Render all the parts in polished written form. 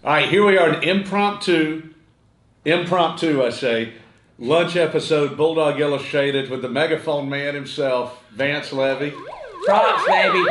All right, here we are, an impromptu, I say, lunch episode, Bulldog Illustrated, with the megaphone man himself, Vance Leavy. Props, baby.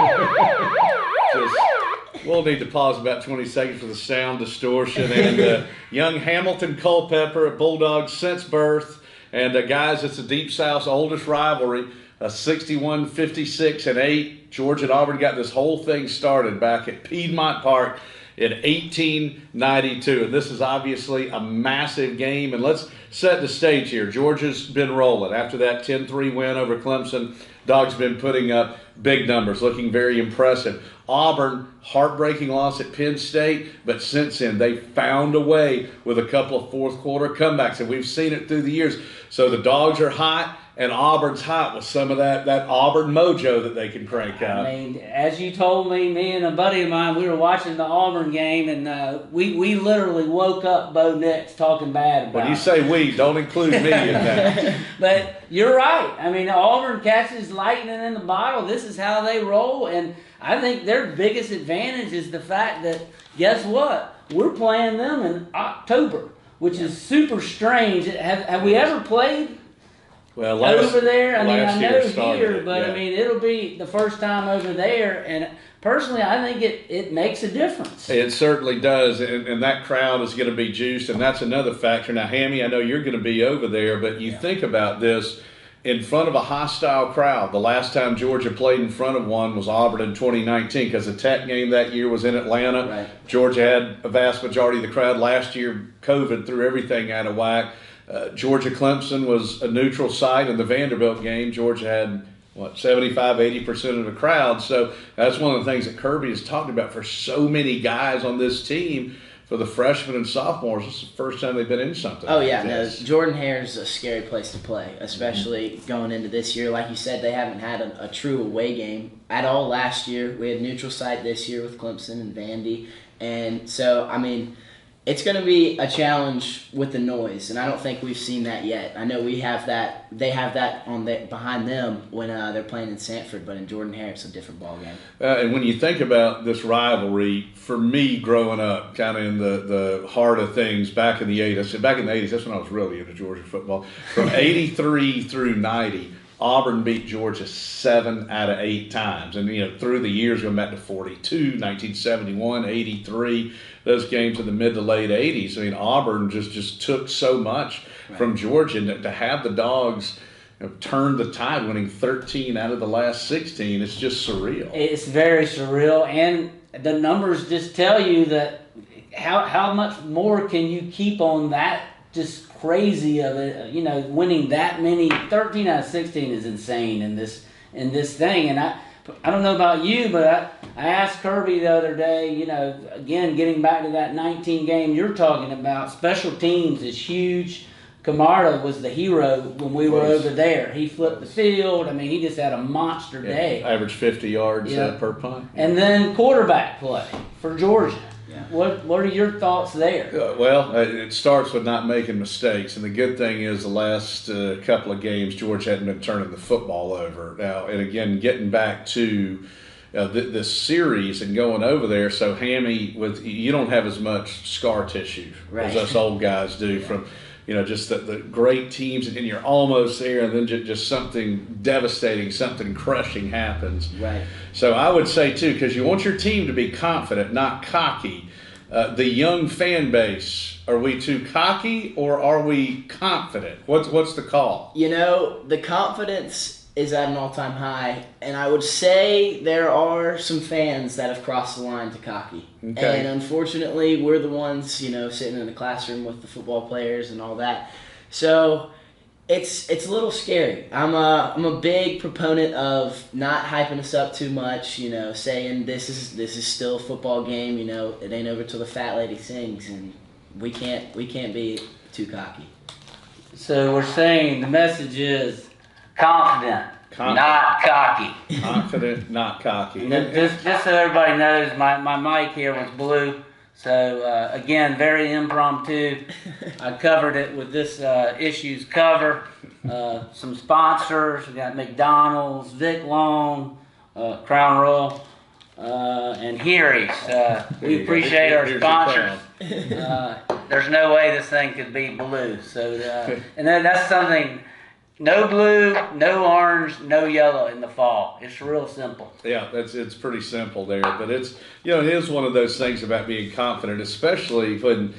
We'll need to pause about 20 seconds for the sound distortion. And young Hamilton Culpepper, a Bulldog since birth. And guys, it's the Deep South's oldest rivalry, 61, 56, and 8. Georgia-Auburn got this whole thing started back at Piedmont Park in 1892. And this is obviously a massive game. And let's set the stage here. Georgia's been rolling. After that 10-3 win over Clemson, Dogs been putting up big numbers, looking very impressive. Auburn, heartbreaking loss at Penn State, but since then they found a way with a couple of fourth quarter comebacks, and we've seen it through the years. So the Dogs are hot, and Auburn's hot with some of that Auburn mojo that they can crank out. I mean, as you told me and a buddy of mine, we were watching the Auburn game, and we literally woke up Bo Nix talking bad about it. When you say we, don't include me in that. But you're right. I mean, Auburn catches lightning in the bottle. This is how they roll, and I think their biggest advantage is the fact that, guess what? We're playing them in October, which is super strange. Have we ever played over there? I mean, I know here, but yeah. I mean, it'll be the first time over there, and personally, I think it makes a difference. It certainly does, and that crowd is going to be juiced, and that's another factor. Now, Hammy, I know you're going to be over there, but you think about this. In front of a hostile crowd. The last time Georgia played in front of one was Auburn in 2019, because the Tech game that year was in Atlanta. Right. Georgia had a vast majority of the crowd. Last year, COVID threw everything out of whack. Georgia-Clemson was a neutral site. In the Vanderbilt game, Georgia had, 75-80% of the crowd. So that's one of the things that Kirby has talked about for so many guys on this team. For the freshmen and sophomores, this is the first time they've been in something. Oh, yeah. No, Jordan-Hare's a scary place to play, especially going into this year. Like you said, they haven't had a true away game at all last year. We had neutral site this year with Clemson and Vandy. And so, I mean, it's going to be a challenge with the noise, and I don't think we've seen that yet. I know we have that. They have that behind them when they're playing in Sanford, but in Jordan-Hare, it's a different ballgame. And when you think about this rivalry, for me growing up, kind of in the heart of things back in the 80s, that's when I was really into Georgia football. From 83 through 90, Auburn beat Georgia 7 out of 8 times. And, through the years, going back to 42, 1971, 83, those games in the mid to late 80s. I mean, Auburn just took so much from Georgia. And to have the Dogs turn the tide, winning 13 out of the last 16, it's just surreal. It's very surreal. And the numbers just tell you that how much more can you keep on that just crazy of it, winning that many. 13 out of 16 is insane in this thing. And I don't know about you, but I asked Kirby the other day, again, getting back to that 19 game you're talking about, special teams is huge. Camarda was the hero when we were over there. He flipped the field. I mean, he just had a monster day. Averaged 50 yards per punt. And then quarterback play for Georgia. What are your thoughts there? It starts with not making mistakes, and the good thing is the last couple of games, Georgia hadn't been turning the football over. Now, and again, getting back to this series and going over there, so Hammy, you don't have as much scar tissue as us old guys do from just the great teams, and you're almost there, and then just something devastating, something crushing happens. Right. So I would say, too, because you want your team to be confident, not cocky. The young fan base, are we too cocky or are we confident? What's the call? The confidence is at an all-time high, and I would say there are some fans that have crossed the line to cocky. Okay. And unfortunately, we're the ones, sitting in the classroom with the football players and all that. So it's a little scary. I'm a big proponent of not hyping us up too much, saying this is still a football game, it ain't over till the fat lady sings, and we can't be too cocky. So we're saying the message is confident, not cocky. Confident, not cocky. Just so everybody knows, my mic here was blue. So, again, very impromptu. I covered it with this issue's cover. Some sponsors. We got McDonald's, Vic Long, Crown Royal. and Heary's. We you go. appreciate our Here's your sponsors. crown. There's no way this thing could be blue. So, and that's something. No blue, no orange, no yellow in the fall. It's real simple. Yeah, it's pretty simple there, but it's it is one of those things about being confident, especially when,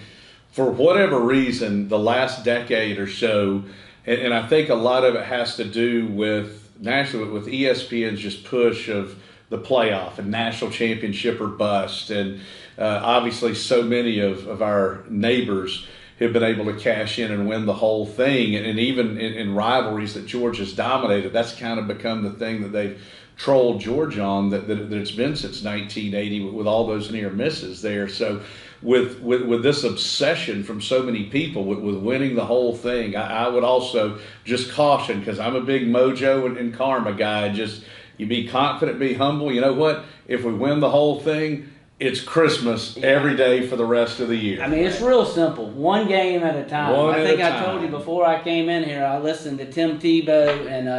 for whatever reason, the last decade or so, and I think a lot of it has to do with nationally with ESPN's just push of the playoff and national championship or bust, and obviously so many of our neighbors have been able to cash in and win the whole thing. And even in rivalries that Georgia's dominated, that's kind of become the thing that they've trolled Georgia on that it's been since 1980 with all those near misses there. So with this obsession from so many people with winning the whole thing, I would also just caution, because I'm a big mojo and karma guy, just you be confident, be humble. You know what? If we win the whole thing, it's Christmas every day for the rest of the year. I mean, it's real simple. One game at a time. One I think at a I told you time. before I came in here, I listened to Tim Tebow and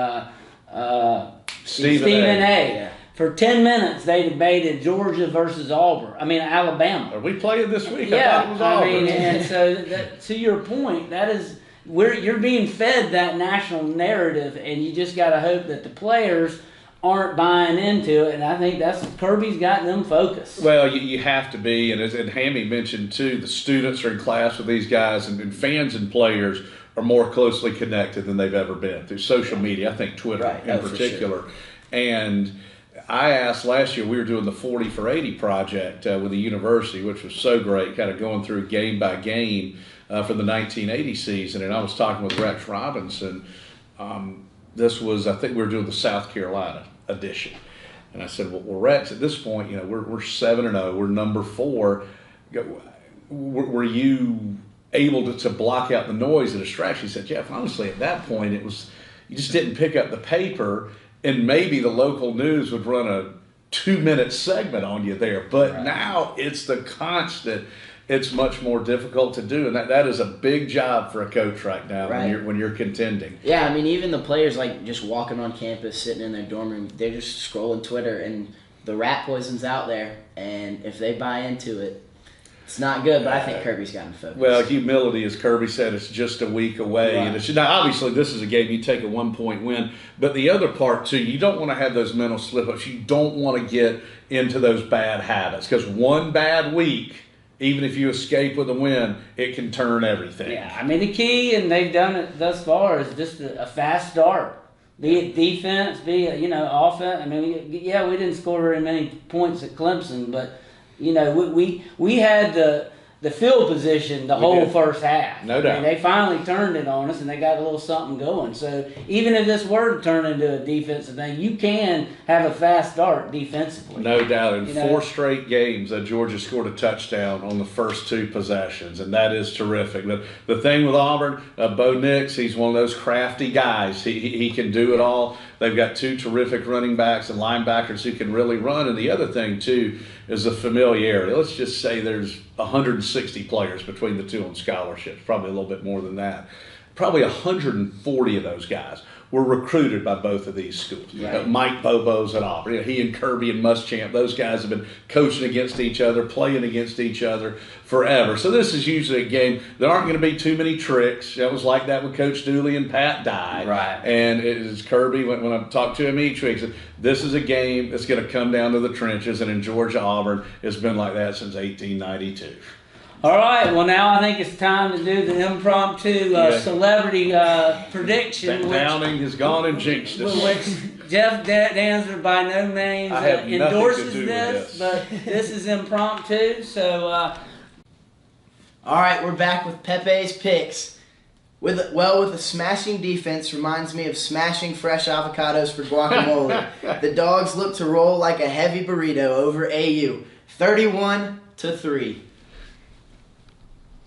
Stephen A. Yeah. For 10 minutes, they debated Georgia versus Alabama. Are we playing this week? I Yeah, thought it was I Auburn. mean, and so to your point, that is you're being fed that national narrative, and you just got to hope that the players aren't buying into it, and I think that's Kirby's got them focused. Well, you have to be, and Hammy mentioned too, the students are in class with these guys, and fans and players are more closely connected than they've ever been through social media. I think Twitter Right. in Oh, for particular. And I asked last year, we were doing the 40 for 80 project with the university, which was so great, kind of going through game by game for the 1980 season. And I was talking with Rex Robinson. This was, I think we were doing the South Carolina edition. And I said, well, Rex, at this point, we're 7-0, we're number 4. Were you able to block out the noise and distraction? He said, Jeff, honestly, at that point, it was, you just didn't pick up the paper, and maybe the local news would run a 2-minute segment on you there. But Right. now it's the constant. It's much more difficult to do, and that is a big job for a coach right now Right. when you're contending. Yeah, I mean, even the players, like, just walking on campus, sitting in their dorm room, they're just scrolling Twitter, and the rat poison's out there, and if they buy into it, it's not good, but I think Kirby's gotten focused. Well, humility, as Kirby said, it's just a week away. Right. And it's, now, obviously, this is a game you take a 1-point win. But the other part, too, you don't want to have those mental slip-ups. You don't want to get into those bad habits. Because one bad week, even if you escape with a win, it can turn everything. Yeah, I mean, the key, and they've done it thus far, is just a fast start. Be it defense, be it, offense. I mean, we didn't score very many points at Clemson, but, we had the field position the whole did. first half. No doubt. I mean, they finally turned it on us, and they got a little something going. So even if this were to turn into a defensive thing, you can have a fast start defensively. No doubt. In You know? 4 straight games, Georgia scored a touchdown on the first 2 possessions, and that is terrific. The thing with Auburn, Bo Nix, he's one of those crafty guys. He can do it all. They've got 2 terrific running backs and linebackers who can really run. And the other thing, too, is the familiarity. Let's just say there's 160 players between the 2 on scholarships, probably a little bit more than that. Probably 140 of those guys were recruited by both of these schools. Right. Mike Bobo's at Auburn. He and Kirby and Muschamp, those guys have been coaching against each other, playing against each other forever. So this is usually a game. There aren't going to be too many tricks. That was like that with Coach Dooley and Pat Dye. Right. And it is Kirby, when I talk to him each week, said, this is a game that's going to come down to the trenches. And in Georgia-Auburn, it's been like that since 1892. All right, well, now I think it's time to do the impromptu celebrity prediction. Downing has gone and jinxed us. Which Jeff Dantzler by no means I have nothing to endorses do with this, this. but this is impromptu. So, All right, we're back with Pepe's picks. With a smashing defense reminds me of smashing fresh avocados for guacamole. The Dogs look to roll like a heavy burrito over AU, 31-3.